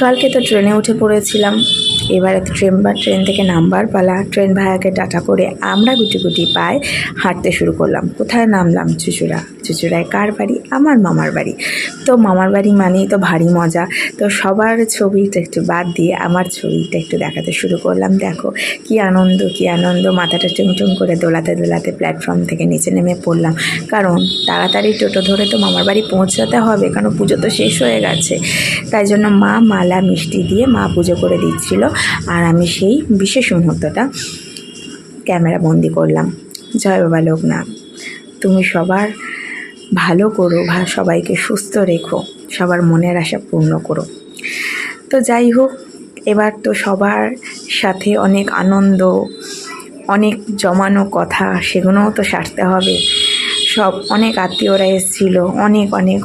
কালকে তো ট্রেনে উঠে পড়েছিলাম, এবারে তো ট্রেন থেকে নামবার পালা। ট্রেন ভাড়াকে টাটা করে আমরা গুটি গুটি পায়ে হাঁটতে শুরু করলাম। কোথায় নামলাম? চুঁচুড়ায়। কার বাড়ি? আমার মামার বাড়ি। তো মামার বাড়ি মানেই তো ভারী মজা। তো সবার ছবিটা একটু বাদ দিয়ে আমার ছবিটা একটু দেখাতে শুরু করলাম। দেখো কি আনন্দ, মাথাটা টুমটুম করে দোলাতে দোলাতে প্ল্যাটফর্ম থেকে নিচে নেমে পড়লাম। কারণ তাড়াতাড়ি টোটো ধরে তো মামার বাড়ি পৌঁছাতে হবে, কারণ পুজো তো শেষ হয়ে গেছে। তাই জন্য মা মালা মিষ্টি দিয়ে মা পুজো করে দিচ্ছিল, আর আমি সেই বিশেষ মুহূর্তটা ক্যামেরা বন্দি করলাম। জয় বাবা লোকনাথ, তুমি সবার ভালো করো, সবাইকে সুস্থ রেখো, সবার মনের আশা পূর্ণ করো। তো যাই হোক, এবার তো সবার সাথে অনেক আনন্দ, অনেক জমানো কথা, সেগুলোও তো সারতে হবে। অনেক আত্মীয়রা এসেছিল,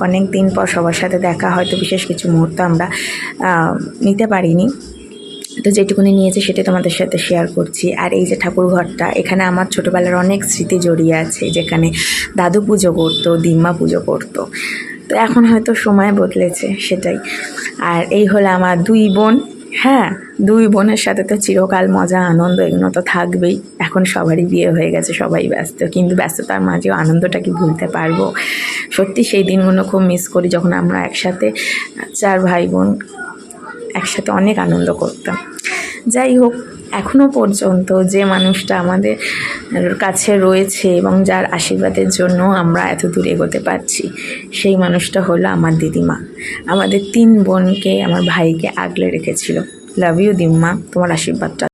অনেক দিন পর সবার সাথে দেখা। হয়তো বিশেষ কিছু মুহূর্ত আমরা নিতে পারিনি, তো যেটুকুনি নিয়েছে সেটা তোমাদের সাথে শেয়ার করছি। আর এই যে ঠাকুর ঘরটা, এখানে আমার ছোটোবেলার অনেক স্মৃতি জড়িয়ে আছে, যেখানে দাদু পুজো করতো, দিম্মা পুজো করতো। তো এখন হয়তো সময় বদলেছে, সেটাই। আর এই হলো আমার দুই বোন। হ্যাঁ, দুই বোনের সাথে তো চিরকাল মজা আনন্দ এগুলো তো থাকবেই। এখন সবারই বিয়ে হয়ে গেছে, সবাই ব্যস্ত, কিন্তু ব্যস্ততার মাঝেও আনন্দটা কি ভুলতে পারবো? সত্যি সেই দিনগুলো খুব মিস করি, যখন আমরা একসাথে 4 ভাই বোন একসাথে অনেক আনন্দ করতাম। যাই হোক, এখনও পর্যন্ত যে মানুষটা আমাদের কাছে রয়েছে এবং যার আশীর্বাদের জন্য আমরা এত দূর এগোতে পারছি, সেই মানুষটা হলো আমার দিদিমা। আমাদের 3 বোনকে, আমার ভাইকে আগলে রেখেছিল। লাভ ইউ দিম্মা, তোমার আশীর্বাদটা